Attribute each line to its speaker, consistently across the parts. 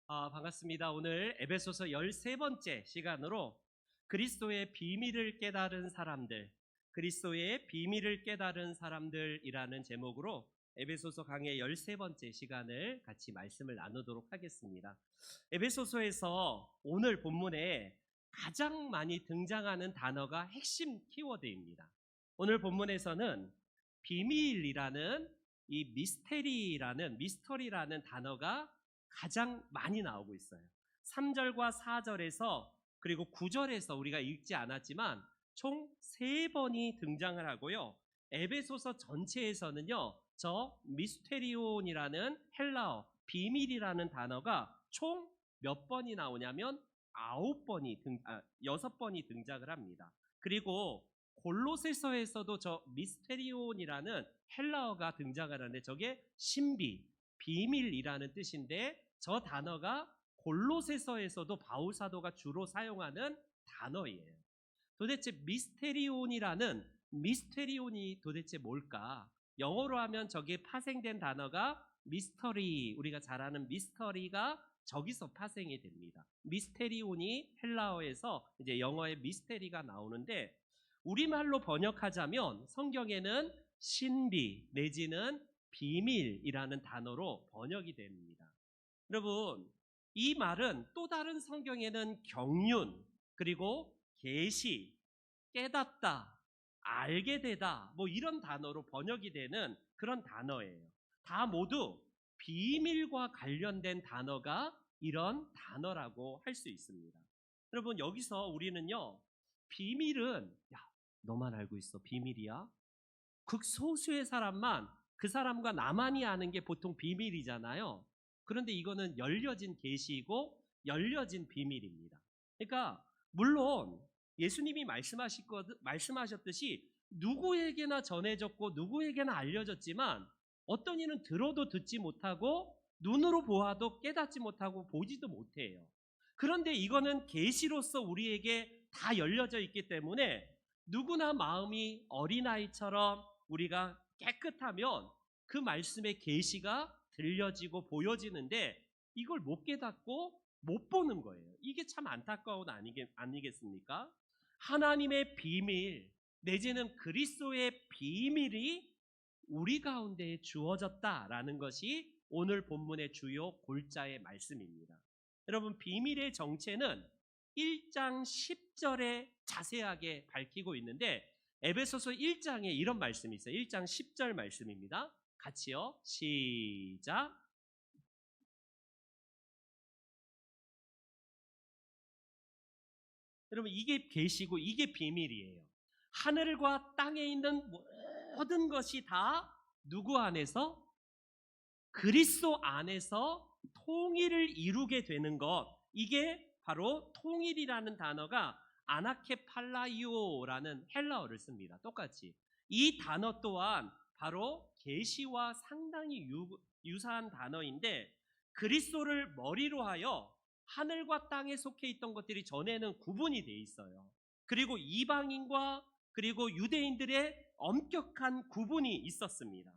Speaker 1: 반갑습니다. 오늘 에베소서 13번째 시간으로 그리스도의 비밀을 깨달은 사람들, 그리스도의 비밀을 깨달은 사람들이라는 제목으로 에베소서 강의 13번째 시간을 같이 말씀을 나누도록 하겠습니다. 에베소서에서 오늘 본문에 가장 많이 등장하는 단어가 핵심 키워드입니다. 오늘 본문에서는 비밀이라는 이 미스터리라는 단어가 가장 많이 나오고 있어요. 3절과 4절에서 그리고 9절에서 우리가 읽지 않았지만 총 3번이 등장을 하고요. 에베소서 전체에서는요, 저 미스테리온이라는 헬라어 비밀이라는 단어가 총 몇 번이 나오냐면 6번이 등장을 합니다. 그리고 골로새서에서도 저 미스테리온이라는 헬라어가 등장을 하는데 저게 신비, 비밀이라는 뜻인데 저 단어가 골로새서에서도 바울 사도가 주로 사용하는 단어예요. 도대체 미스테리온이 도대체 뭘까? 영어로 하면 저게 파생된 단어가 미스터리, 우리가 잘 아는 미스터리가 저기서 파생이 됩니다. 미스테리온이 헬라어에서 이제 영어의 미스테리가 나오는데 우리말로 번역하자면 성경에는 신비 내지는 비밀이라는 단어로 번역이 됩니다. 여러분, 이 말은 또 다른 성경에는 경륜, 그리고 계시, 깨닫다, 알게 되다, 뭐 이런 단어로 번역이 되는 그런 단어예요. 다 모두 비밀과 관련된 단어가 이런 단어라고 할 수 있습니다. 여러분, 여기서 우리는요, 비밀은, 야, 너만 알고 있어, 비밀이야? 극소수의 사람만, 그 사람과 나만이 아는 게 보통 비밀이잖아요. 그런데 이거는 열려진 계시이고 열려진 비밀입니다. 그러니까 물론 예수님이 말씀하셨듯이 누구에게나 전해졌고 누구에게나 알려졌지만 어떤 이는 들어도 듣지 못하고 눈으로 보아도 깨닫지 못하고 보지도 못해요. 그런데 이거는 계시로서 우리에게 다 열려져 있기 때문에 누구나 마음이 어린아이처럼 우리가 깨끗하면 그 말씀의 계시가 들려지고 보여지는데 이걸 못 깨닫고 못 보는 거예요. 이게 참 안타까운 아니겠습니까? 하나님의 비밀 내지는 그리스도의 비밀이 우리 가운데에 주어졌다라는 것이 오늘 본문의 주요 골자의 말씀입니다. 여러분, 비밀의 정체는 1장 10절에 자세하게 밝히고 있는데 에베소서 1장에 이런 말씀이 있어요. 1장 10절 말씀입니다. 같이요. 시작. 여러분, 이게 계시고 이게 비밀이에요. 하늘과 땅에 있는 모든 것이 다 누구 안에서? 그리스도 안에서 통일을 이루게 되는 것. 이게 바로 통일이라는 단어가 아나케팔라이오라는 헬라어를 씁니다. 똑같이. 이 단어 또한 바로 계시와 상당히 유사한 단어인데 그리스도를 머리로 하여 하늘과 땅에 속해 있던 것들이 전에는 구분이 돼 있어요. 그리고 이방인과 그리고 유대인들의 엄격한 구분이 있었습니다.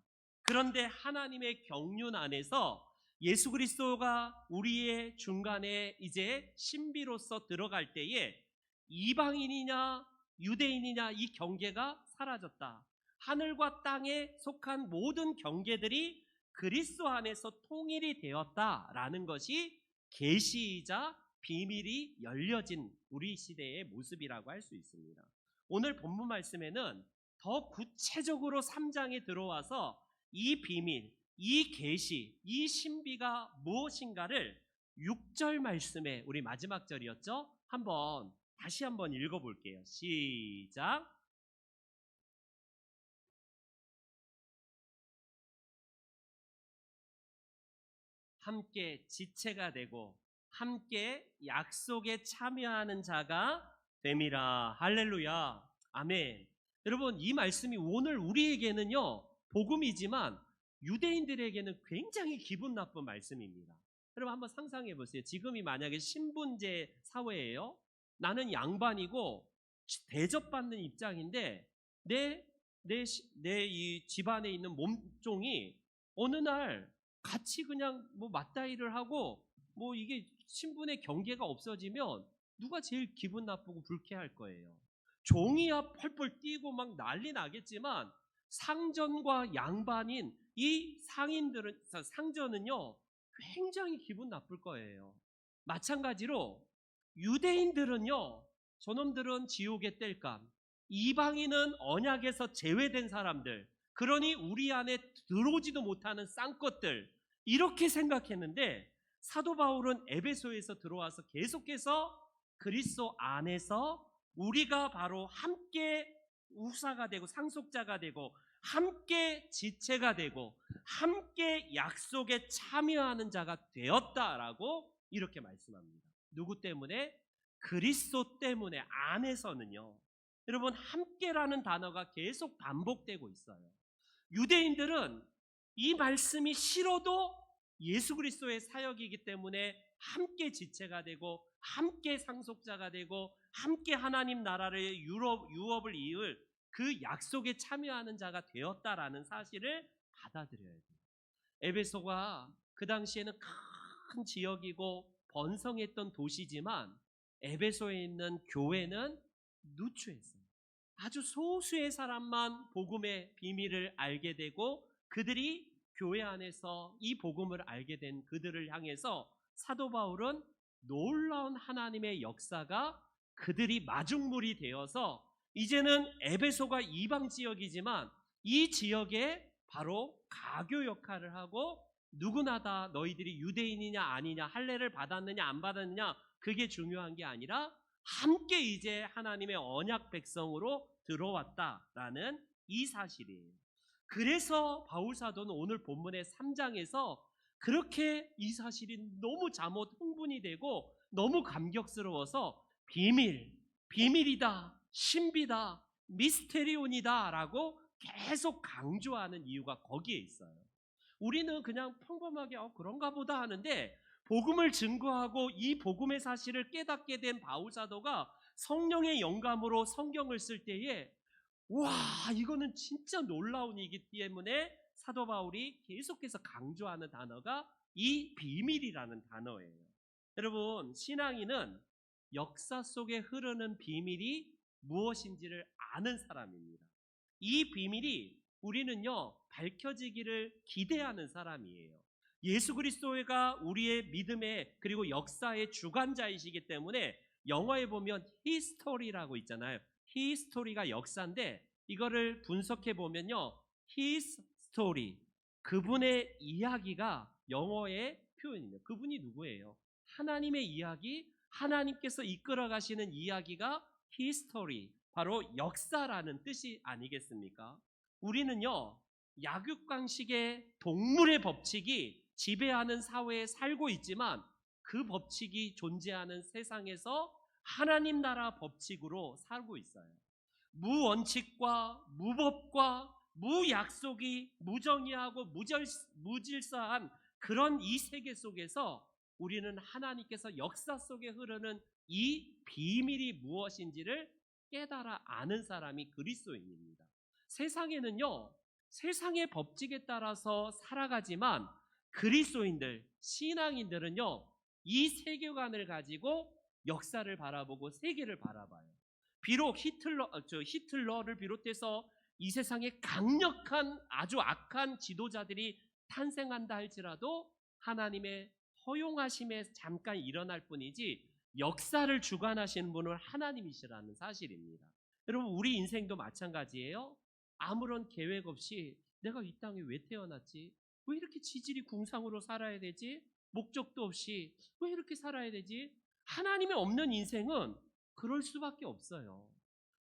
Speaker 1: 그런데 하나님의 경륜 안에서 예수 그리스도가 우리의 중간에 이제 신비로서 들어갈 때에 이방인이냐 유대인이냐 이 경계가 사라졌다. 하늘과 땅에 속한 모든 경계들이 그리스도 안에서 통일이 되었다라는 것이 계시이자 비밀이 열려진 우리 시대의 모습이라고 할 수 있습니다. 오늘 본문 말씀에는 더 구체적으로 3장에 들어와서 이 비밀, 이 계시, 이 신비가 무엇인가를 6절 말씀에 우리 마지막 절이었죠? 다시 한번 읽어볼게요. 시작. 함께 지체가 되고 함께 약속에 참여하는 자가 됨이라. 할렐루야. 아멘. 여러분, 이 말씀이 오늘 우리에게는요 복음이지만 유대인들에게는 굉장히 기분 나쁜 말씀입니다. 여러분, 한번 상상해 보세요. 지금이 만약에 신분제 사회예요. 나는 양반이고 대접받는 입장인데 내 이 집안에 있는 몸종이 어느 날 같이 그냥 뭐 맞다이를 하고 뭐 이게 신분의 경계가 없어지면 누가 제일 기분 나쁘고 불쾌할 거예요. 종이야 펄펄 뛰고 막 난리 나겠지만 상전과 양반인 이 상전은요 굉장히 기분 나쁠 거예요. 마찬가지로 유대인들은요, 저놈들은 지옥의 땔감, 이방인은 언약에서 제외된 사람들, 그러니 우리 안에 들어오지도 못하는 쌍것들, 이렇게 생각했는데 사도 바울은 에베소에서 들어와서 계속해서 그리스도 안에서 우리가 바로 함께 우사가 되고 상속자가 되고 함께 지체가 되고 함께 약속에 참여하는 자가 되었다라고 이렇게 말씀합니다. 누구 때문에? 그리스도 때문에. 안에서는요. 여러분, 함께라는 단어가 계속 반복되고 있어요. 유대인들은 이 말씀이 싫어도 예수 그리스도의 사역이기 때문에 함께 지체가 되고 함께 상속자가 되고 함께 하나님 나라의 유업을 이을 그 약속에 참여하는 자가 되었다라는 사실을 받아들여야 돼요. 에베소가 그 당시에는 큰 지역이고 번성했던 도시지만 에베소에 있는 교회는 누추했어요. 아주 소수의 사람만 복음의 비밀을 알게 되고 그들이 교회 안에서 이 복음을 알게 된 그들을 향해서 사도 바울은 놀라운 하나님의 역사가 그들이 마중물이 되어서 이제는 에베소가 이방 지역이지만 이 지역에 바로 가교 역할을 하고 누구나 다 너희들이 유대인이냐 아니냐 할례를 받았느냐 안 받았느냐 그게 중요한 게 아니라 함께 이제 하나님의 언약 백성으로 들어왔다라는 이 사실이에요. 그래서 바울 사도는 오늘 본문의 3장에서 그렇게 이 사실이 너무 잠옷 흥분이 되고 너무 감격스러워서 비밀이다, 신비다, 미스테리온이다 라고 계속 강조하는 이유가 거기에 있어요. 우리는 그냥 평범하게 그런가 보다 하는데 복음을 증거하고 이 복음의 사실을 깨닫게 된 바울 사도가 성령의 영감으로 성경을 쓸 때에 와, 이거는 진짜 놀라운 일이기 때문에 사도 바울이 계속해서 강조하는 단어가 이 비밀이라는 단어예요. 여러분, 신앙인은 역사 속에 흐르는 비밀이 무엇인지를 아는 사람입니다. 이 비밀이 우리는요 밝혀지기를 기대하는 사람이에요. 예수 그리스도가 우리의 믿음의 그리고 역사의 주관자이시기 때문에 영어에 보면 히스토리라고 있잖아요. 히스토리가 역사인데 이거를 분석해 보면요 his story, 그분의 이야기가 영어의 표현입니다. 그분이 누구예요? 하나님의 이야기, 하나님께서 이끌어 가시는 이야기가 히스토리, 바로 역사라는 뜻이 아니겠습니까? 우리는요 약육강식의 동물의 법칙이 지배하는 사회에 살고 있지만 그 법칙이 존재하는 세상에서 하나님 나라 법칙으로 살고 있어요. 무원칙과 무법과 무약속이 무정의하고 무질서한 그런 이 세계 속에서 우리는 하나님께서 역사 속에 흐르는 이 비밀이 무엇인지를 깨달아 아는 사람이 그리스도인입니다. 세상에는요 세상의 법칙에 따라서 살아가지만 그리스도인들, 신앙인들은요 이 세계관을 가지고 역사를 바라보고 세계를 바라봐요. 비록 히틀러를 비롯해서 이 세상에 강력한 아주 악한 지도자들이 탄생한다 할지라도 하나님의 허용하심에 잠깐 일어날 뿐이지 역사를 주관하시는 분은 하나님이시라는 사실입니다. 여러분, 우리 인생도 마찬가지예요. 아무런 계획 없이 내가 이 땅에 왜 태어났지? 왜 이렇게 지질이 궁상으로 살아야 되지? 목적도 없이 왜 이렇게 살아야 되지? 하나님이 없는 인생은 그럴 수밖에 없어요.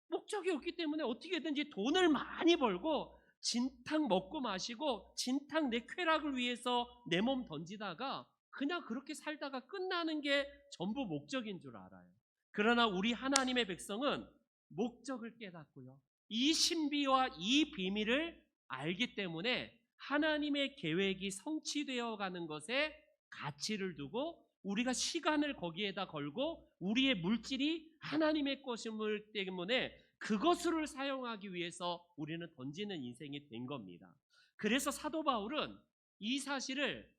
Speaker 1: 목적이 없기 때문에 어떻게든지 돈을 많이 벌고 진탕 먹고 마시고 진탕 내 쾌락을 위해서 내 몸 던지다가 그냥 그렇게 살다가 끝나는 게 전부 목적인 줄 알아요. 그러나 우리 하나님의 백성은 목적을 깨닫고요. 이 신비와 이 비밀을 알기 때문에 하나님의 계획이 성취되어 가는 것에 가치를 두고 우리가 시간을 거기에다 걸고 우리의 물질이 하나님의 것임을 때문에 그것을 사용하기 위해서 우리는 던지는 인생이 된 겁니다. 그래서 사도 바울은 이 사실을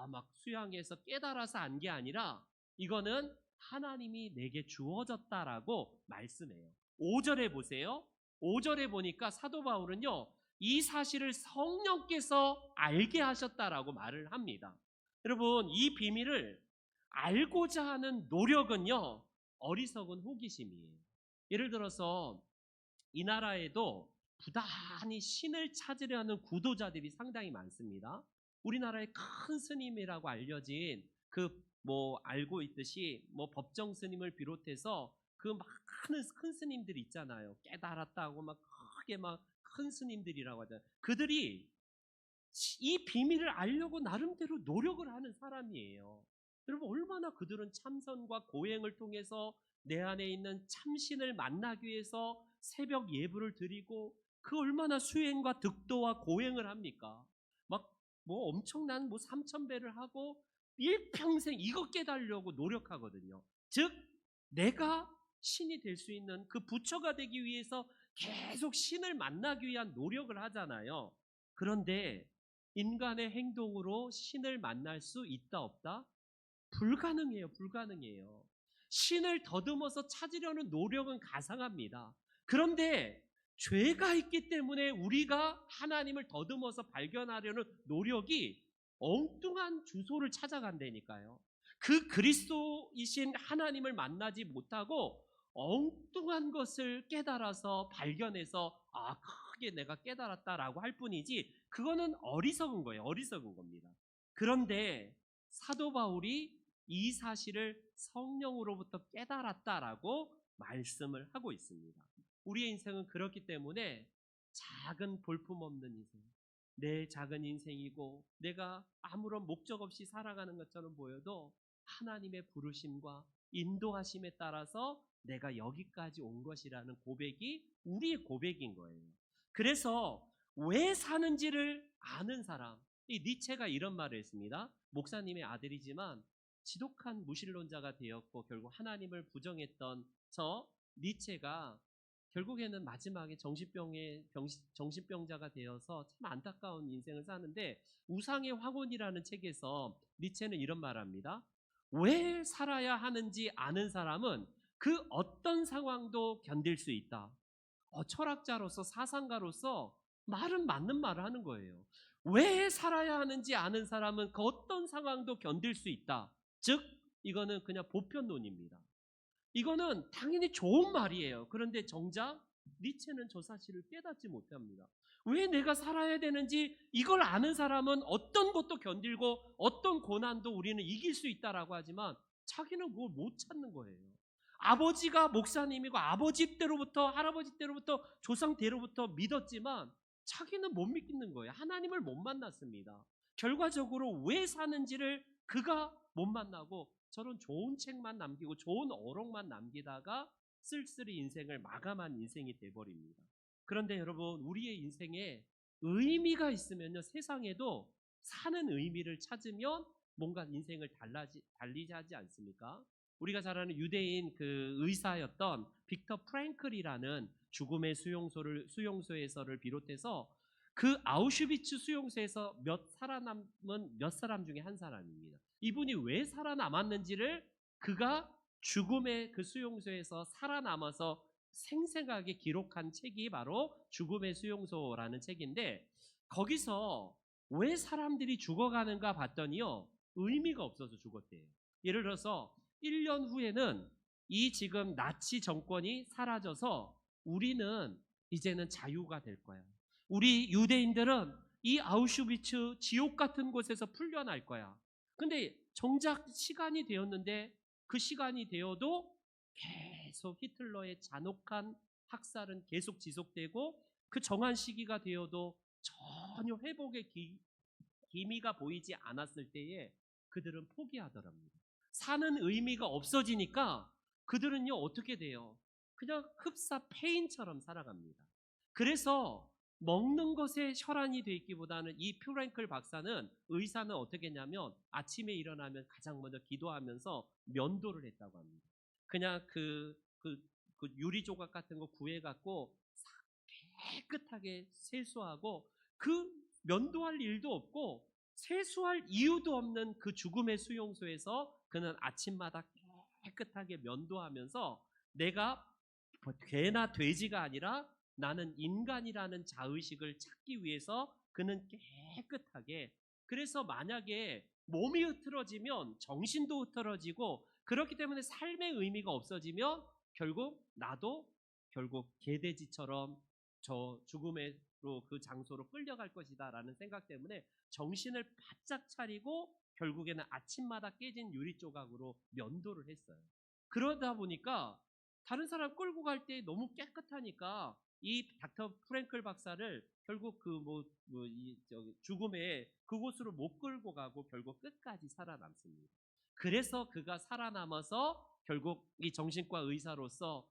Speaker 1: 막 수양해서 깨달아서 안 게 아니라 이거는 하나님이 내게 주어졌다라고 말씀해요. 5절에 보세요. 5절에 보니까 사도 바울은요, 이 사실을 성령께서 알게 하셨다라고 말을 합니다. 여러분, 이 비밀을 알고자 하는 노력은요, 어리석은 호기심이에요. 예를 들어서 이 나라에도 부단히 신을 찾으려는 구도자들이 상당히 많습니다. 우리나라의 큰 스님이라고 알려진 알고 있듯이 법정 스님을 비롯해서 그 많은 큰 스님들 있잖아요. 깨달았다고 막 크게 막 큰 스님들이라고 하잖아요. 그들이 이 비밀을 알려고 나름대로 노력을 하는 사람이에요. 여러분, 얼마나 그들은 참선과 고행을 통해서 내 안에 있는 참신을 만나기 위해서 새벽 예불을 드리고 그 얼마나 수행과 득도와 고행을 합니까? 엄청난 3,000배를 하고 일평생 이것 깨달으려고 노력하거든요. 즉 내가 신이 될 수 있는 그 부처가 되기 위해서 계속 신을 만나기 위한 노력을 하잖아요. 그런데 인간의 행동으로 신을 만날 수 있다 없다? 불가능해요. 불가능해요. 신을 더듬어서 찾으려는 노력은 가상합니다. 그런데 죄가 있기 때문에 우리가 하나님을 더듬어서 발견하려는 노력이 엉뚱한 주소를 찾아간다니까요. 그 그리스도이신 하나님을 만나지 못하고 엉뚱한 것을 깨달아서 발견해서 크게 내가 깨달았다라고 할 뿐이지, 그거는 어리석은 거예요. 어리석은 겁니다. 그런데 사도 바울이 이 사실을 성령으로부터 깨달았다라고 말씀을 하고 있습니다. 우리의 인생은 그렇기 때문에 작은 볼품없는 인생, 내 작은 인생이고 내가 아무런 목적 없이 살아가는 것처럼 보여도 하나님의 부르심과 인도하심에 따라서 내가 여기까지 온 것이라는 고백이 우리의 고백인 거예요. 그래서 왜 사는지를 아는 사람, 이 니체가 이런 말을 했습니다. 목사님의 아들이지만 지독한 무신론자가 되었고 결국 하나님을 부정했던 저 니체가 결국에는 마지막에 정신병자가 되어서 참 안타까운 인생을 사는데, 우상의 황혼이라는 책에서 니체는 이런 말을 합니다. 왜 살아야 하는지 아는 사람은 그 어떤 상황도 견딜 수 있다. 철학자로서 사상가로서 말은 맞는 말을 하는 거예요. 왜 살아야 하는지 아는 사람은 그 어떤 상황도 견딜 수 있다. 즉 이거는 그냥 보편론입니다. 이거는 당연히 좋은 말이에요. 그런데 정작 니체는 저 사실을 깨닫지 못합니다. 왜 내가 살아야 되는지 이걸 아는 사람은 어떤 것도 견딜고 어떤 고난도 우리는 이길 수 있다라고 하지만 자기는 그걸 못 찾는 거예요. 아버지가 목사님이고 아버지 때로부터 할아버지 때로부터 조상 때로부터 믿었지만 자기는 못 믿는 거예요. 하나님을 못 만났습니다. 결과적으로 왜 사는지를 그가 못 만나고 저런 좋은 책만 남기고 좋은 어록만 남기다가 쓸쓸히 인생을 마감한 인생이 돼버립니다. 그런데 여러분, 우리의 인생에 의미가 있으면요, 세상에도 사는 의미를 찾으면 뭔가 인생을 달리지 하지 않습니까? 우리가 잘 아는 유대인 그 의사였던 빅터 프랭클이라는 죽음의 수용소에서를 비롯해서 그 아우슈비츠 수용소에서 살아남은 몇 사람 중에 한 사람입니다. 이분이 왜 살아남았는지를 그가 죽음의 그 수용소에서 살아남아서 생생하게 기록한 책이 바로 죽음의 수용소라는 책인데, 거기서 왜 사람들이 죽어가는가 봤더니요, 의미가 없어서 죽었대요. 예를 들어서 1년 후에는 이 지금 나치 정권이 사라져서 우리는 이제는 자유가 될 거야. 우리 유대인들은 이 아우슈비츠 지옥 같은 곳에서 풀려날 거야. 근데 정작 시간이 되었는데 그 시간이 되어도 계속 히틀러의 잔혹한 학살은 계속 지속되고 그 정한 시기가 되어도 전혀 회복의 기미가 보이지 않았을 때에 그들은 포기하더랍니다. 사는 의미가 없어지니까 그들은요, 어떻게 돼요? 그냥 흡사 페인처럼 살아갑니다. 그래서 먹는 것에 혈안이 돼 있기보다는 이 프랭클 박사는, 의사는 어떻게 했냐면 아침에 일어나면 가장 먼저 기도하면서 면도를 했다고 합니다. 그냥 그 유리 조각 같은 거 구해갖고 깨끗하게 세수하고 그 면도할 일도 없고 세수할 이유도 없는 그 죽음의 수용소에서 그는 아침마다 깨끗하게 면도하면서 내가 개나 돼지가 아니라 나는 인간이라는 자의식을 찾기 위해서 그는 깨끗하게, 그래서 만약에 몸이 흐트러지면 정신도 흐트러지고, 그렇기 때문에 삶의 의미가 없어지면 결국 나도 결국 개돼지처럼 저 죽음으로 그 장소로 끌려갈 것이다 라는 생각 때문에 정신을 바짝 차리고 결국에는 아침마다 깨진 유리 조각으로 면도를 했어요. 그러다 보니까 다른 사람 끌고 갈 때 너무 깨끗하니까 이 닥터 프랭클 박사를 결국 죽음의 그곳으로 못 끌고 가고 결국 끝까지 살아남습니다. 그래서 그가 살아남아서 결국 이 정신과 의사로서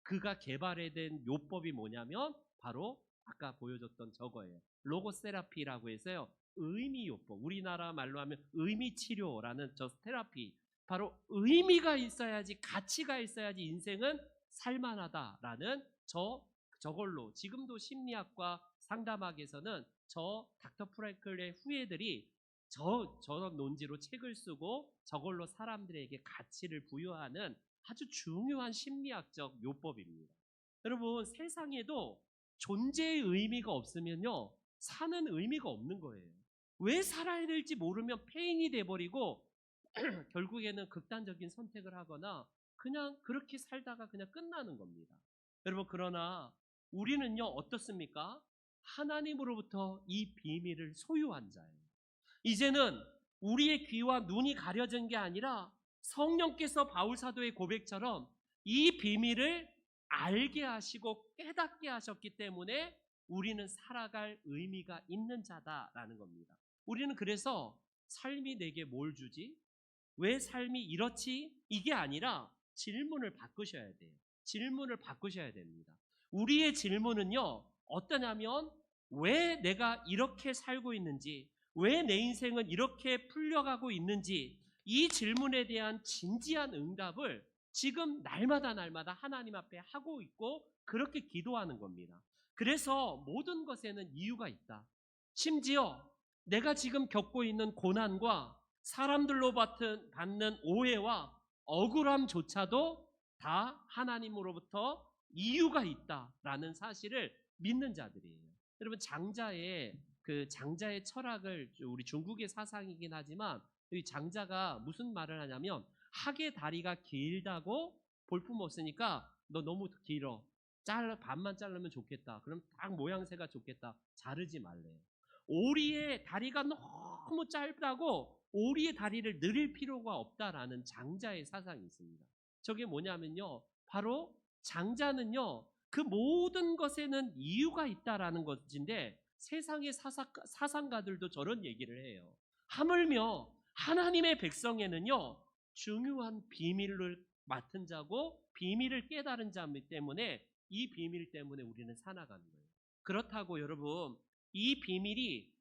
Speaker 1: 그가 개발해낸 요법이 뭐냐면 바로 아까 보여줬던 저거예요. 로고세라피라고 해서요. 의미요법, 우리나라 말로 하면 의미치료라는 저 테라피, 바로 의미가 있어야지, 가치가 있어야지 인생은 살만하다라는 저걸로 지금도 심리학과 상담학에서는 저 닥터 프랭클의 후예들이 저런 논지로 책을 쓰고 저걸로 사람들에게 가치를 부여하는 아주 중요한 심리학적 요법입니다. 여러분, 세상에도 존재의 의미가 없으면요, 사는 의미가 없는 거예요. 왜 살아야 될지 모르면 폐인이 돼버리고 결국에는 극단적인 선택을 하거나 그냥 그렇게 살다가 그냥 끝나는 겁니다. 여러분, 그러나 우리는요 어떻습니까? 하나님으로부터 이 비밀을 소유한 자예요. 이제는 우리의 귀와 눈이 가려진 게 아니라 성령께서 바울 사도의 고백처럼 이 비밀을 알게 하시고 깨닫게 하셨기 때문에 우리는 살아갈 의미가 있는 자다라는 겁니다. 우리는 그래서 삶이 내게 뭘 주지? 왜 삶이 이렇지? 이게 아니라 질문을 바꾸셔야 돼요. 질문을 바꾸셔야 됩니다. 우리의 질문은요 어떠냐면, 왜 내가 이렇게 살고 있는지, 왜 내 인생은 이렇게 풀려가고 있는지, 이 질문에 대한 진지한 응답을 지금 날마다 하나님 앞에 하고 있고 그렇게 기도하는 겁니다. 그래서 모든 것에는 이유가 있다. 심지어 내가 지금 겪고 있는 고난과 사람들로 받는 오해와 억울함조차도 다 하나님으로부터 이유가 있다라는 사실을 믿는 자들이에요. 여러분, 장자의 철학을, 우리 중국의 사상이긴 하지만 이 장자가 무슨 말을 하냐면, 학의 다리가 길다고 볼품 없으니까 너 너무 길어, 반만 자르면 좋겠다, 그럼 딱 모양새가 좋겠다, 자르지 말래요. 오리의 다리가 너무 짧다고 오리의 다리를 늘릴 필요가 없다라는 장자의 사상이 있습니다. 저게 뭐냐면요, 바로 장자는요 그 모든 것에는 이유가 있다라는 것인데, 세상의 사상가들도 저런 얘기를 해요. 하물며 하나님의 백성에는요 중요한 비밀을 맡은 자고 비밀을 깨달은 자이기 때문에 이 비밀 때문에 우리는 살아가는 거예요. 그렇다고 여러분, 이 비밀이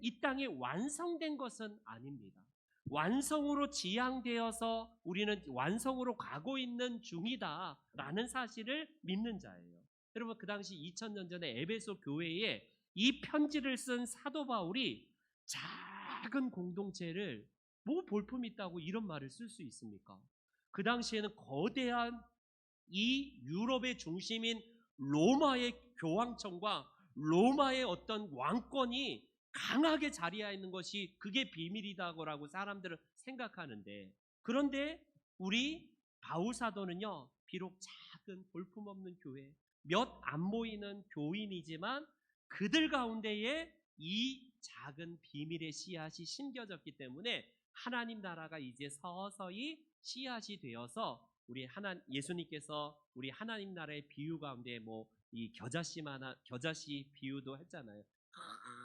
Speaker 1: 이 땅에 완성된 것은 아닙니다. 완성으로 지향되어서 우리는 완성으로 가고 있는 중이다라는 사실을 믿는 자예요. 여러분, 그 당시 2000년 전에 에베소 교회에 이 편지를 쓴 사도 바울이 작은 공동체를 뭐 볼품이 있다고 이런 말을 쓸 수 있습니까? 그 당시에는 거대한 이 유럽의 중심인 로마의 교황청과 로마의 어떤 왕권이 강하게 자리해 있는 것이 그게 비밀이다라고 사람들은 생각하는데, 그런데 우리 바울 사도는요 비록 작은 볼품없는 교회, 몇 안 보이는 교인이지만 그들 가운데에 이 작은 비밀의 씨앗이 심겨졌기 때문에 하나님 나라가 이제 서서히 씨앗이 되어서 우리 예수님께서 우리 하나님 나라의 비유 가운데 이 겨자씨 비유도 했잖아요.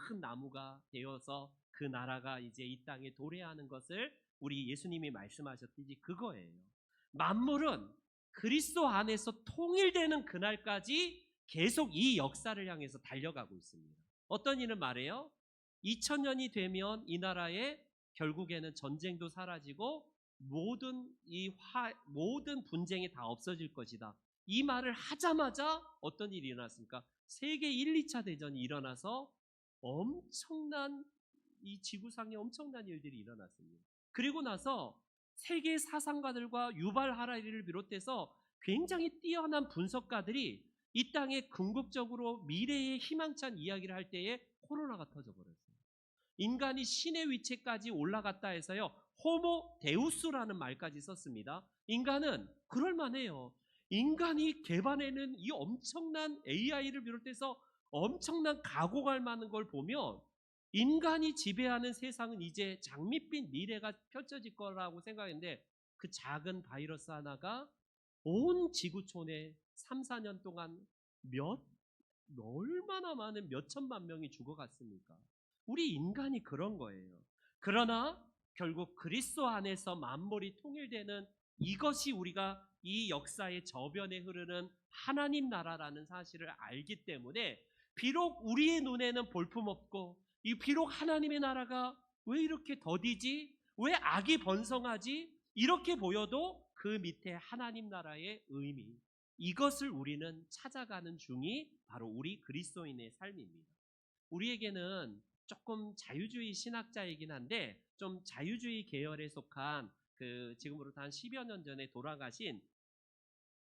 Speaker 1: 큰 나무가 되어서 그 나라가 이제 이 땅에 도래하는 것을 우리 예수님이 말씀하셨듯이 그거예요. 만물은 그리스도 안에서 통일되는 그날까지 계속 이 역사를 향해서 달려가고 있습니다. 어떤 이는 말해요. 2000년이 되면 이 나라에 결국에는 전쟁도 사라지고 모든 분쟁이 다 없어질 것이다. 이 말을 하자마자 어떤 일이 일어났습니까? 세계 1, 2차 대전이 일어나서 엄청난 이 지구상에 엄청난 일들이 일어났습니다. 그리고 나서 세계 사상가들과 유발 하라리를 비롯해서 굉장히 뛰어난 분석가들이 이 땅에 궁극적으로 미래의 희망찬 이야기를 할 때에 코로나가 터져버렸어요. 인간이 신의 위치까지 올라갔다 해서요, 호모 데우스라는 말까지 썼습니다. 인간은 그럴만해요. 인간이 개발해낸 이 엄청난 AI를 비롯해서 엄청난 각오할 만한 걸 보면 인간이 지배하는 세상은 이제 장밋빛 미래가 펼쳐질 거라고 생각했는데, 그 작은 바이러스 하나가 온 지구촌에 3, 4년 동안 얼마나 많은 몇 천만 명이 죽어갔습니까? 우리 인간이 그런 거예요. 그러나 결국 그리스도 안에서 만물이 통일되는 이것이 우리가 이 역사의 저변에 흐르는 하나님 나라라는 사실을 알기 때문에 비록 우리의 눈에는 볼품없고 비록 하나님의 나라가 왜 이렇게 더디지? 왜 악이 번성하지? 이렇게 보여도 그 밑에 하나님 나라의 의미, 이것을 우리는 찾아가는 중이 바로 우리 그리스도인의 삶입니다. 우리에게는 조금 자유주의 신학자이긴 한데 좀 자유주의 계열에 속한 지금으로부터 한 10여 년 전에 돌아가신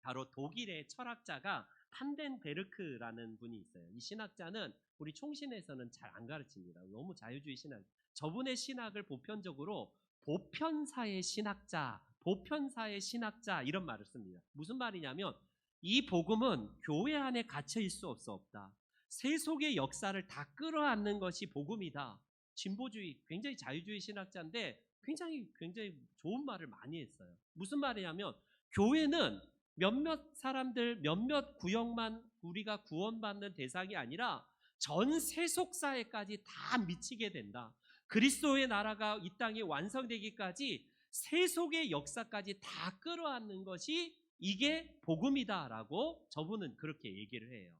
Speaker 1: 바로 독일의 철학자가 판덴베르크라는 분이 있어요. 이 신학자는 우리 총신에서는 잘 안 가르칩니다. 너무 자유주의 신학. 저분의 신학을 보편적으로 보편사의 신학자, 보편사의 신학자 이런 말을 씁니다. 무슨 말이냐면 이 복음은 교회 안에 갇혀 있을 수 없다. 세속의 역사를 다 끌어안는 것이 복음이다. 진보주의, 굉장히 자유주의 신학자인데 굉장히 좋은 말을 많이 했어요. 무슨 말이냐면 교회는 몇몇 사람들, 몇몇 구역만 우리가 구원받는 대상이 아니라 전 세속사회까지 다 미치게 된다. 그리스도의 나라가 이 땅에 완성되기까지 세속의 역사까지 다 끌어안는 것이 이게 복음이다라고 저분은 그렇게 얘기를 해요.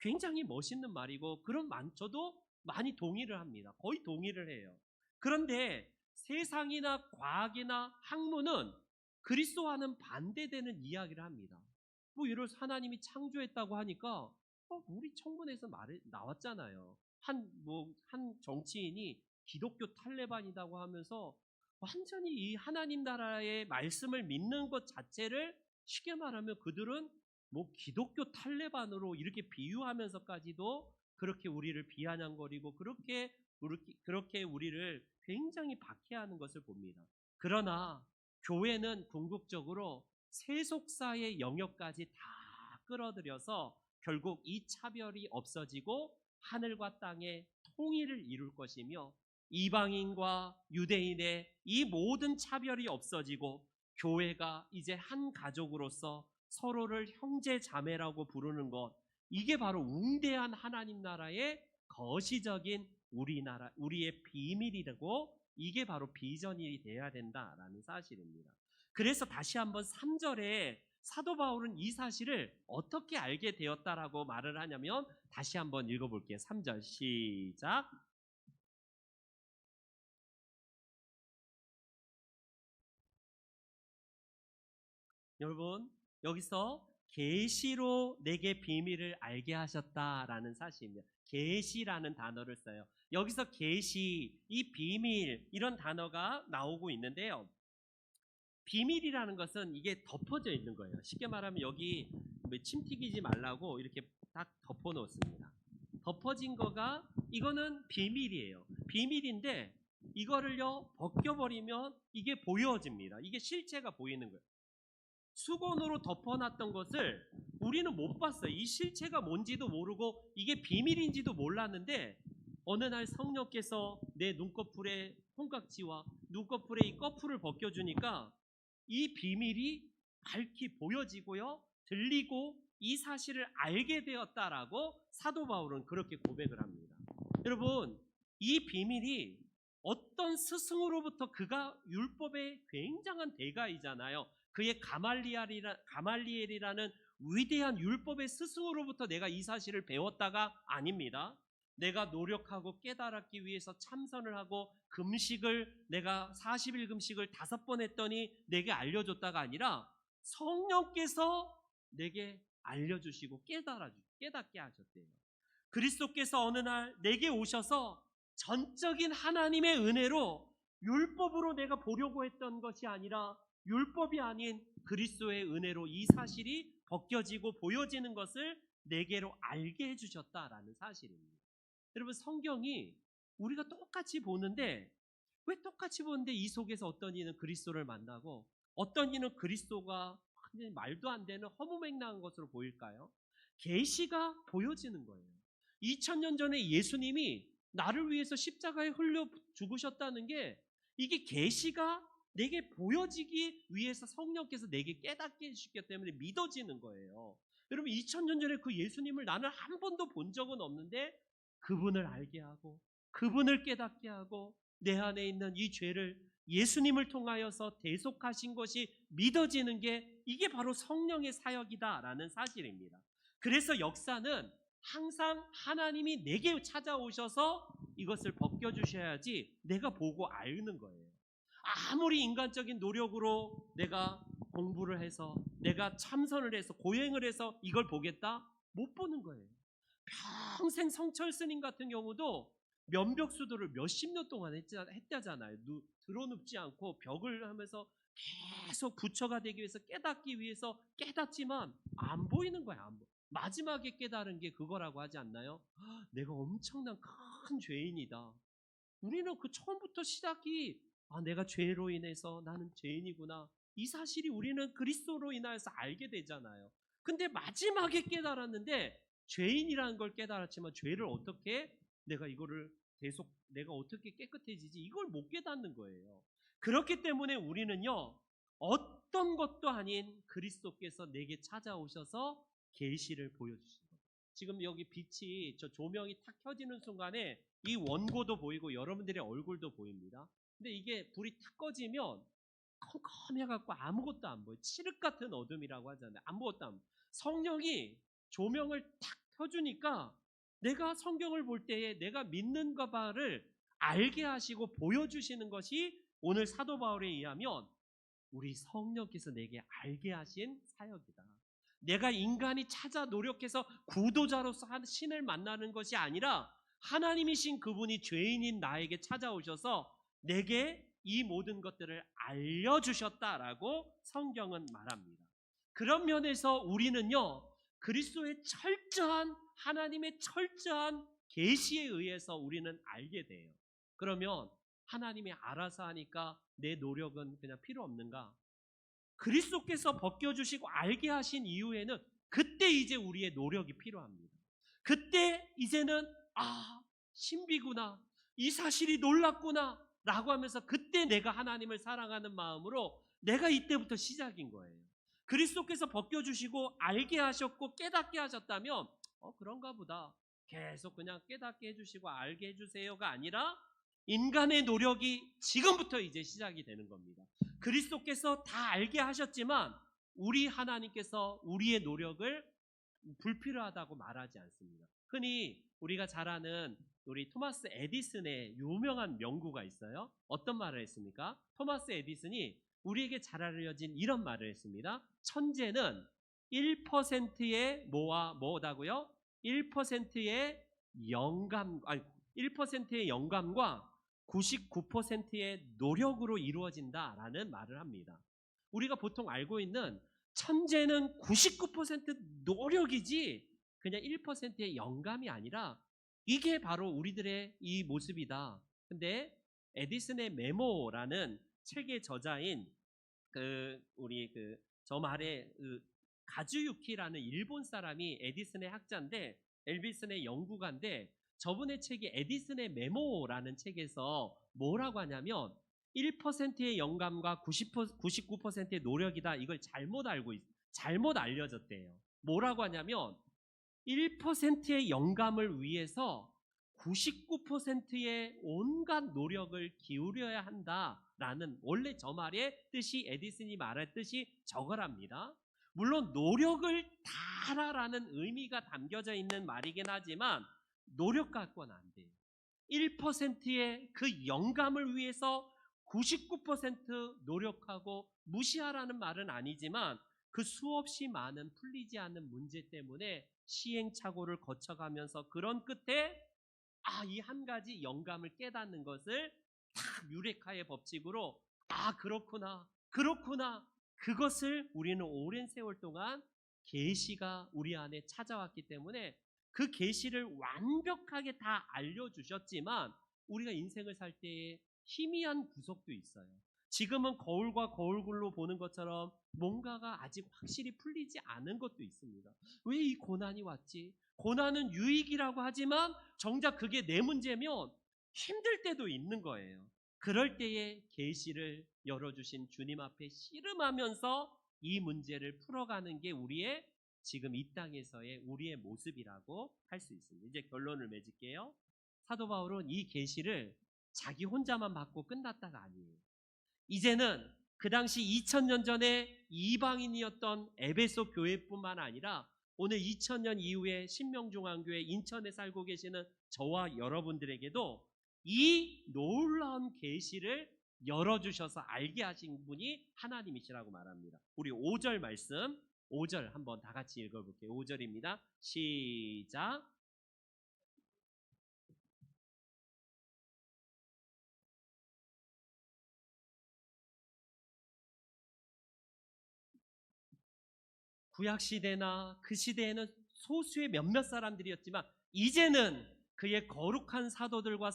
Speaker 1: 굉장히 멋있는 말이고 저도 많이 동의를 합니다. 거의 동의를 해요. 그런데 세상이나 과학이나 학문은 그리스도와는 반대되는 이야기를 합니다. 예를 들어서 하나님이 창조했다고 하니까 우리 청문회에서 나왔잖아요. 한 정치인이 기독교 탈레반이라고 하면서 완전히 이 하나님 나라의 말씀을 믿는 것 자체를 쉽게 말하면 그들은 기독교 탈레반으로 이렇게 비유하면서까지도 그렇게 우리를 비아냥거리고 그렇게 우리를 굉장히 박해하는 것을 봅니다. 그러나 교회는 궁극적으로 세속사의 영역까지 다 끌어들여서 결국 이 차별이 없어지고 하늘과 땅의 통일을 이룰 것이며 이방인과 유대인의 이 모든 차별이 없어지고 교회가 이제 한 가족으로서 서로를 형제 자매라고 부르는 것, 이게 바로 웅대한 하나님 나라의 거시적인 우리의 비밀이라고, 이게 바로 비전이 돼야 된다라는 사실입니다. 그래서 다시 한번 3절에 사도 바울은 이 사실을 어떻게 알게 되었다라고 말을 하냐면, 다시 한번 읽어볼게요. 3절 시작. 여러분, 여기서 계시로 내게 비밀을 알게 하셨다라는 사실입니다. 계시라는 단어를 써요. 여기서 계시, 이 비밀, 이런 단어가 나오고 있는데요. 비밀이라는 것은 이게 덮어져 있는 거예요. 쉽게 말하면 여기 침 튀기지 말라고 이렇게 딱 덮어 놓습니다. 덮어진 거가, 이거는 비밀이에요. 비밀인데 이거를요 벗겨버리면 이게 보여집니다. 이게 실체가 보이는 거예요. 수건으로 덮어놨던 것을 우리는 못 봤어요. 이 실체가 뭔지도 모르고 이게 비밀인지도 몰랐는데 어느 날 성령께서 내 눈꺼풀에 콩깍지와 눈꺼풀에 이 꺼풀을 벗겨주니까 이 비밀이 밝히 보여지고요, 들리고 이 사실을 알게 되었다라고 사도 바울은 그렇게 고백을 합니다. 여러분, 이 비밀이 어떤 스승으로부터, 그가 율법의 굉장한 대가이잖아요. 그의 가말리엘이라는 위대한 율법의 스승으로부터 내가 이 사실을 배웠다가 아닙니다. 내가 노력하고 깨달았기 위해서 참선을 하고 내가 40일 금식을 5번 했더니 내게 알려줬다가 아니라 성령께서 내게 알려주시고 깨닫게 하셨대요. 그리스도께서 어느 날 내게 오셔서 전적인 하나님의 은혜로 율법으로 내가 보려고 했던 것이 아니라 율법이 아닌 그리스도의 은혜로 이 사실이 벗겨지고 보여지는 것을 내게로 알게 해주셨다라는 사실입니다. 여러분, 성경이 우리가 똑같이 보는데 왜 똑같이 보는데 이 속에서 어떤 이는 그리스도를 만나고 어떤 이는 그리스도가 완전히 말도 안 되는 허무맹랑한 것으로 보일까요? 계시가 보여지는 거예요. 2000년 전에 예수님이 나를 위해서 십자가에 흘려 죽으셨다는 게 이게 계시가 내게 보여지기 위해서 성령께서 내게 깨닫게 해주셨기 때문에 믿어지는 거예요. 여러분, 2000년 전에 그 예수님을 나는 한 번도 본 적은 없는데 그분을 알게 하고 그분을 깨닫게 하고 내 안에 있는 이 죄를 예수님을 통하여서 대속하신 것이 믿어지는 게 이게 바로 성령의 사역이다라는 사실입니다. 그래서 역사는 항상 하나님이 내게 찾아오셔서 이것을 벗겨주셔야지 내가 보고 알는 거예요. 아무리 인간적인 노력으로 내가 공부를 해서 내가 참선을 해서 고행을 해서 이걸 보겠다? 못 보는 거예요. 평생 성철 스님 같은 경우도 면벽수도를 몇십 년 동안 했다잖아요. 드러눕지 않고 벽을 하면서 계속 부처가 되기 위해서 깨닫기 위해서 깨닫지만 안 보이는 거야. 안 보여. 마지막에 깨달은 게 그거라고 하지 않나요? 내가 엄청난 큰 죄인이다. 우리는 그 처음부터 시작이 내가 죄로 인해서 나는 죄인이구나. 이 사실이 우리는 그리스도로 인하여서 알게 되잖아요. 근데 마지막에 깨달았는데 죄인이라는 걸 깨달았지만 죄를 어떻게 내가 어떻게 깨끗해지지? 이걸 못 깨닫는 거예요. 그렇기 때문에 우리는요, 어떤 것도 아닌 그리스도께서 내게 찾아오셔서 계시를 보여주신 거예요. 지금 여기 빛이 저 조명이 탁 켜지는 순간에 이 원고도 보이고 여러분들의 얼굴도 보입니다. 근데 이게 불이 탁 꺼지면 컴컴해갖고 아무것도 안 보여요. 칠흑 같은 어둠이라고 하잖아요. 아무것도 안 보여요. 성령이 조명을 탁 켜주니까 내가 성경을 볼 때에 내가 믿는 바를 알게 하시고 보여주시는 것이 오늘 사도 바울에 의하면 우리 성령께서 내게 알게 하신 사역이다. 내가 인간이 찾아 노력해서 구도자로서 신을 만나는 것이 아니라 하나님이신 그분이 죄인인 나에게 찾아오셔서 내게 이 모든 것들을 알려주셨다라고 성경은 말합니다. 그런 면에서 우리는요, 그리스도의 철저한 하나님의 철저한 계시에 의해서 우리는 알게 돼요. 그러면 하나님이 알아서 하니까 내 노력은 그냥 필요 없는가? 그리스도께서 벗겨주시고 알게 하신 이후에는 그때 이제 우리의 노력이 필요합니다. 그때 이제는 신비구나, 이 사실이 놀랍구나 라고 하면서 그때 내가 하나님을 사랑하는 마음으로 내가 이때부터 시작인 거예요. 그리스도께서 벗겨주시고 알게 하셨고 깨닫게 하셨다면 그런가 보다, 계속 그냥 깨닫게 해주시고 알게 해주세요가 아니라 인간의 노력이 지금부터 이제 시작이 되는 겁니다. 그리스도께서 다 알게 하셨지만 우리 하나님께서 우리의 노력을 불필요하다고 말하지 않습니다. 흔히 우리가 잘 아는 우리 토마스 에디슨의 유명한 명구가 있어요. 어떤 말을 했습니까? 토마스 에디슨이 우리에게 잘 알려진 이런 말을 했습니다. 천재는 1%의 뭐다고요? 1%의 영감과 99%의 노력으로 이루어진다라는 말을 합니다. 우리가 보통 알고 있는 천재는 99% 노력이지 그냥 1%의 영감이 아니라 이게 바로 우리들의 이 모습이다. 근데 에디슨의 메모라는 책의 저자인 저 말에 가즈유키라는 일본 사람이 에디슨의 학자인데 에디슨의 연구가인데 저분의 책이 에디슨의 메모라는 책에서 뭐라고 하냐면 1%의 영감과 99%의 노력이다. 이걸 잘못 알려졌대요. 뭐라고 하냐면 1%의 영감을 위해서 99%의 온갖 노력을 기울여야 한다라는 원래 저 말의 뜻이 에디슨이 말할 뜻이 저거랍니다. 물론 노력을 다하라라는 의미가 담겨져 있는 말이긴 하지만 노력 갖고는 안 돼요. 1%의 그 영감을 위해서 99% 노력하고 무시하라는 말은 아니지만 그 수없이 많은 풀리지 않는 문제 때문에 시행착오를 거쳐가면서 그런 끝에 이 한 가지 영감을 깨닫는 것을 딱 유레카의 법칙으로 그렇구나, 그렇구나. 그것을 우리는 오랜 세월 동안 계시가 우리 안에 찾아왔기 때문에 그 계시를 완벽하게 다 알려주셨지만 우리가 인생을 살 때에 희미한 구석도 있어요. 지금은 거울과 거울굴로 보는 것처럼 뭔가가 아직 확실히 풀리지 않은 것도 있습니다. 왜 이 고난이 왔지? 고난은 유익이라고 하지만 정작 그게 내 문제면 힘들 때도 있는 거예요. 그럴 때에 계시를 열어주신 주님 앞에 씨름하면서 이 문제를 풀어가는 게 우리의 지금 이 땅에서의 우리의 모습이라고 할 수 있습니다. 이제 결론을 맺을게요. 사도 바울은 이 계시를 자기 혼자만 받고 끝났다가 아니에요. 이제는 그 당시 2000년 전에 이방인이었던 에베소 교회뿐만 아니라 오늘 2000년 이후에 신명중앙교회 인천에 살고 계시는 저와 여러분들에게도 이 놀라운 계시를 열어주셔서 알게 하신 분이 하나님이시라고 말합니다. 우리 5절 말씀 5절 한번 다 같이 읽어볼게요. 5절입니다. 시작. 구약시대나 그 시대에는 소수의 몇몇 사람들이었지만 이제는 그의 거룩한 사도들과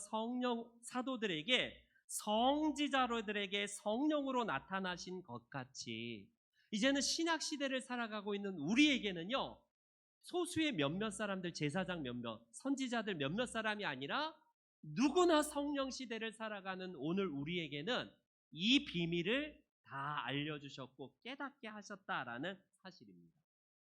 Speaker 1: 사도들에게 성지자들에게 성령으로 나타나신 것 같이 이제는 신약시대를 살아가고 있는 우리에게는요, 소수의 몇몇 사람들, 제사장 몇몇, 선지자들 몇몇 사람이 아니라 누구나 성령 시대를 살아가는 오늘 우리에게는 이 비밀을 다 알려주셨고 깨닫게 하셨다라는 사실입니다.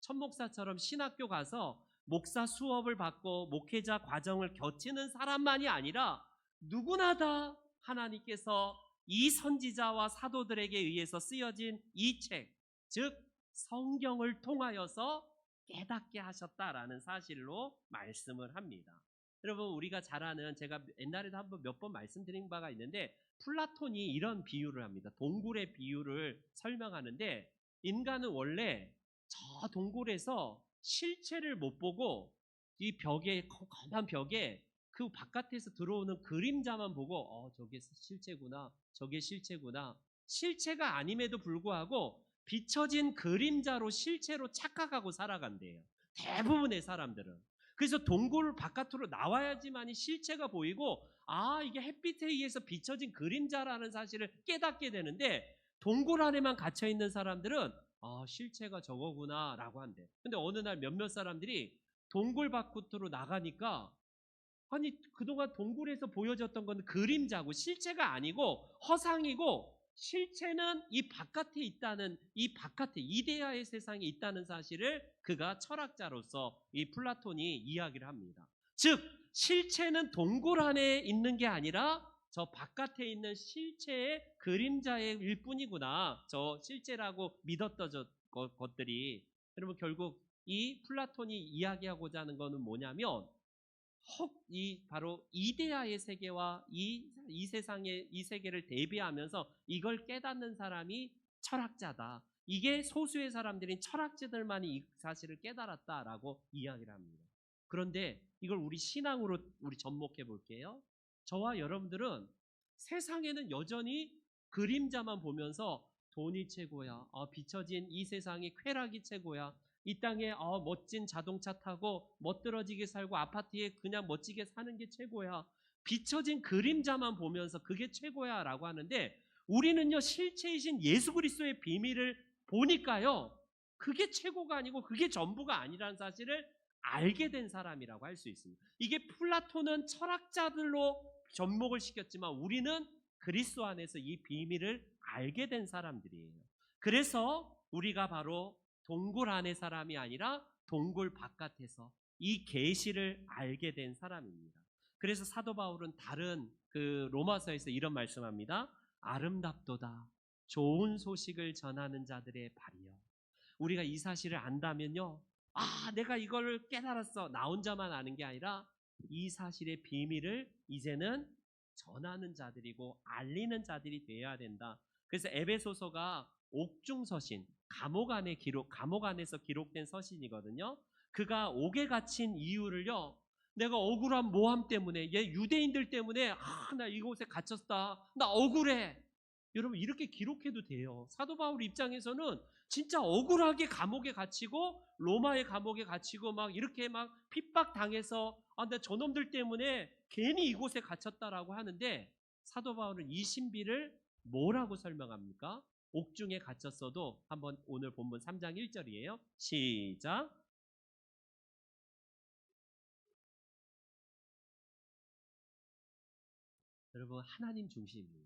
Speaker 1: 천목사처럼 신학교 가서 목사 수업을 받고 목회자 과정을 거치는 사람만이 아니라 누구나 다 하나님께서 이 선지자와 사도들에게 의해서 쓰여진 이 책, 즉 성경을 통하여서 깨닫게 하셨다라는 사실로 말씀을 합니다. 여러분, 우리가 잘 아는, 제가 옛날에도 한번 몇 번 말씀드린 바가 있는데 플라톤이 이런 비유를 합니다. 동굴의 비유를 설명하는데 인간은 원래 저 동굴에서 실체를 못 보고 이 벽에, 컴컴한 벽에 그 바깥에서 들어오는 그림자만 보고 저게 실체구나, 저게 실체구나, 실체가 아님에도 불구하고 비춰진 그림자로 실체로 착각하고 살아간대요. 대부분의 사람들은. 그래서 동굴 바깥으로 나와야지만이 실체가 보이고 이게 햇빛에 의해서 비춰진 그림자라는 사실을 깨닫게 되는데 동굴 안에만 갇혀있는 사람들은 실체가 저거구나 라고 한대. 근데 어느 날 몇몇 사람들이 동굴 밖으로 나가니까 그동안 동굴에서 보여졌던 건 그림자고 실체가 아니고 허상이고 실체는 이 바깥에 있다는, 이 바깥에 이데아의 세상에 있다는 사실을 그가 철학자로서 이 플라톤이 이야기를 합니다. 즉 실체는 동굴 안에 있는 게 아니라 저 바깥에 있는 실체의 그림자의 일뿐이구나, 저 실체라고 믿었던 것들이. 여러분, 결국 이 플라톤이 이야기하고자 하는 것은 뭐냐면 바로 이데아의 세계와 이 세상의 이 세계를 대비하면서 이걸 깨닫는 사람이 철학자다. 이게 소수의 사람들인 철학자들만이 이 사실을 깨달았다라고 이야기를 합니다. 그런데 이걸 우리 신앙으로 우리 접목해 볼게요. 저와 여러분들은 세상에는 여전히 그림자만 보면서 돈이 최고야, 비춰진 이 세상의 쾌락이 최고야, 이 땅에 멋진 자동차 타고 멋들어지게 살고 아파트에 그냥 멋지게 사는 게 최고야, 비춰진 그림자만 보면서 그게 최고야 라고 하는데 우리는요, 실체이신 예수 그리스도의 비밀을 보니까요, 그게 최고가 아니고 그게 전부가 아니라는 사실을 알게 된 사람이라고 할 수 있습니다. 이게 플라톤은 철학자들로 접목을 시켰지만 우리는 그리스도 안에서 이 비밀을 알게 된 사람들이에요. 그래서 우리가 바로 동굴 안의 사람이 아니라 동굴 바깥에서 이 계시를 알게 된 사람입니다. 그래서 사도 바울은 다른 그 로마서에서 이런 말씀합니다. 아름답도다 좋은 소식을 전하는 자들의 발이여. 우리가 이 사실을 안다면요, 내가 이걸 깨달았어, 나 혼자만 아는 게 아니라 이 사실의 비밀을 이제는 전하는 자들이고 알리는 자들이 되어야 된다. 그래서 에베소서가 옥중서신, 감옥 안에서 기록된 서신이거든요. 그가 옥에 갇힌 이유를요, 내가 억울한 모함 때문에, 얘 유대인들 때문에 나 이곳에 갇혔다. 나 억울해. 여러분 이렇게 기록해도 돼요. 사도 바울 입장에서는 진짜 억울하게 감옥에 갇히고 로마의 감옥에 갇히고 막 이렇게 막 핍박당해서 나 저놈들 때문에 괜히 이곳에 갇혔다라고 하는데, 사도 바울은 이 신비를 뭐라고 설명합니까? 옥중에 갇혔어도, 한번 오늘 본문 3장 1절이에요. 시작. 여러분 하나님 중심이에요.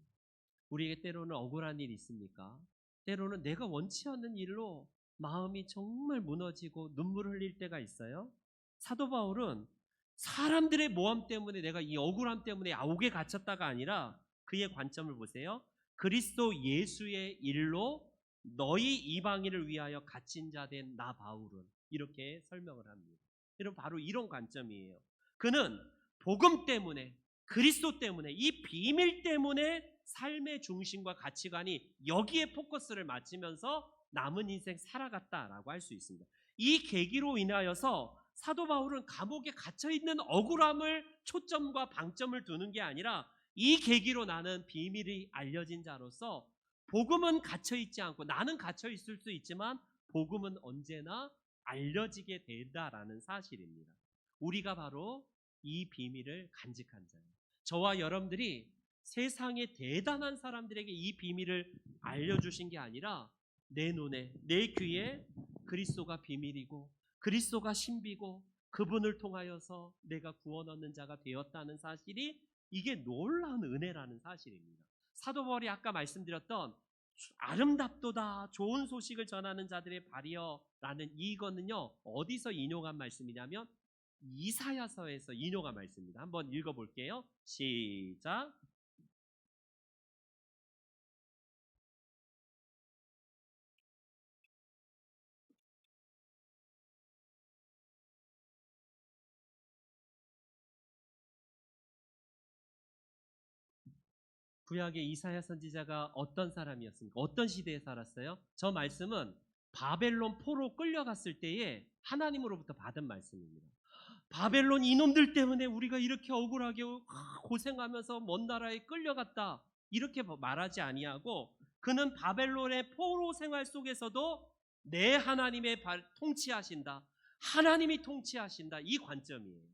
Speaker 1: 우리에게 때로는 억울한 일이 있습니까? 때로는 내가 원치 않는 일로 마음이 정말 무너지고 눈물을 흘릴 때가 있어요. 사도 바울은 사람들의 모함 때문에 내가 이 억울함 때문에 옥에 갇혔다가 아니라, 그의 관점을 보세요. 그리스도 예수의 일로 너희 이방인을 위하여 갇힌 자 된 나 바울은, 이렇게 설명을 합니다. 여러분 바로 이런 관점이에요. 그는 복음 때문에, 그리스도 때문에, 이 비밀 때문에 삶의 중심과 가치관이 여기에 포커스를 맞추면서 남은 인생 살아갔다라고 할 수 있습니다. 이 계기로 인하여서 사도 바울은 감옥에 갇혀있는 억울함을 초점과 방점을 두는 게 아니라, 이 계기로 나는 비밀이 알려진 자로서 복음은 갇혀있지 않고, 나는 갇혀있을 수 있지만 복음은 언제나 알려지게 된다라는 사실입니다. 우리가 바로 이 비밀을 간직한 자예요. 저와 여러분들이 세상의 대단한 사람들에게 이 비밀을 알려주신 게 아니라, 내 눈에, 내 귀에 그리스도가 비밀이고 그리스도가 신비고 그분을 통하여서 내가 구원 얻는 자가 되었다는 사실이, 이게 놀라운 은혜라는 사실입니다. 사도 바울이 아까 말씀드렸던 아름답도다 좋은 소식을 전하는 자들의 발이여라는 이거는요, 어디서 인용한 말씀이냐면 이사야서에서 인용한 말씀입니다. 한번 읽어볼게요. 시작. 구약의 이사야 선지자가 어떤 사람이었습니까? 어떤 시대에 살았어요? 저 말씀은 바벨론 포로 끌려갔을 때에 하나님으로부터 받은 말씀입니다. 바벨론 이놈들 때문에 우리가 이렇게 억울하게 고생하면서 먼 나라에 끌려갔다, 이렇게 말하지 아니하고, 그는 바벨론의 포로 생활 속에서도 내 하나님의 통치하신다, 하나님이 통치하신다, 이 관점이에요.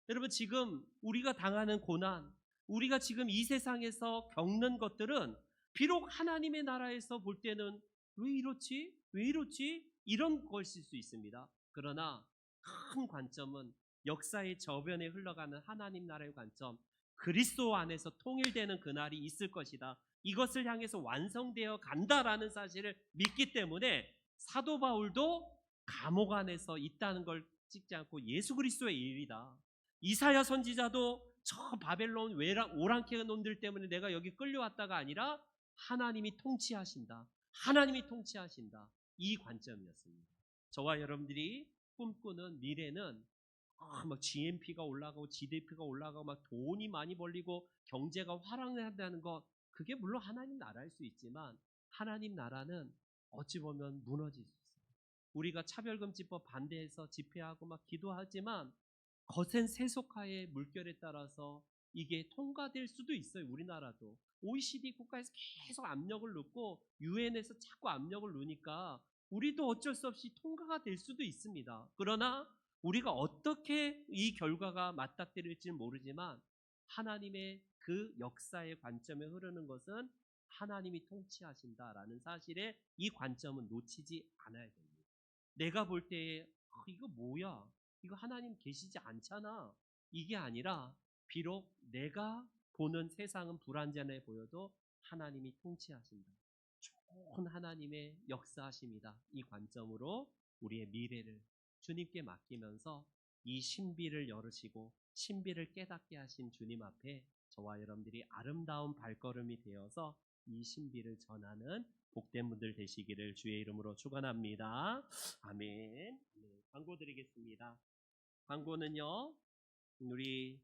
Speaker 1: 여러분 지금 우리가 당하는 고난, 우리가 지금 이 세상에서 겪는 것들은 비록 하나님의 나라에서 볼 때는 왜 이렇지? 왜 이렇지? 이런 것일 수 있습니다. 그러나 큰 관점은 역사의 저변에 흘러가는 하나님 나라의 관점, 그리스도 안에서 통일되는 그날이 있을 것이다, 이것을 향해서 완성되어 간다라는 사실을 믿기 때문에, 사도 바울도 감옥 안에서 있다는 걸 찍지 않고 예수 그리스도의 일이다, 이사야 선지자도 저 바벨론 오랑캐 놈들 때문에 내가 여기 끌려왔다가 아니라 하나님이 통치하신다, 하나님이 통치하신다, 이 관점이었습니다. 저와 여러분들이 꿈꾸는 미래는 막 GNP가 올라가고 GDP가 올라가고 막 돈이 많이 벌리고 경제가 활황한다는 것, 그게 물론 하나님 나라일 수 있지만, 하나님 나라는 어찌 보면 무너질 수 있어요. 우리가 차별금지법 반대해서 집회하고 막 기도하지만 거센 세속화의 물결에 따라서 이게 통과될 수도 있어요. 우리나라도 OECD 국가에서 계속 압력을 넣고 유엔에서 자꾸 압력을 넣으니까 우리도 어쩔 수 없이 통과가 될 수도 있습니다. 그러나 우리가 어떻게 이 결과가 맞닥뜨릴지는 모르지만, 하나님의 그 역사의 관점에 흐르는 것은 하나님이 통치하신다라는 사실에, 이 관점은 놓치지 않아야 됩니다. 내가 볼 때에 이거 뭐야? 이거 하나님 계시지 않잖아, 이게 아니라, 비록 내가 보는 세상은 불완전해 보여도 하나님이 통치하신다, 좋은 하나님의 역사하심이다, 이 관점으로 우리의 미래를 주님께 맡기면서 이 신비를 열으시고 신비를 깨닫게 하신 주님 앞에 저와 여러분들이 아름다운 발걸음이 되어서 이 신비를 전하는 복된 분들 되시기를 주의 이름으로 축원합니다. 아멘. 네, 광고 드리겠습니다. 광고는요, 우리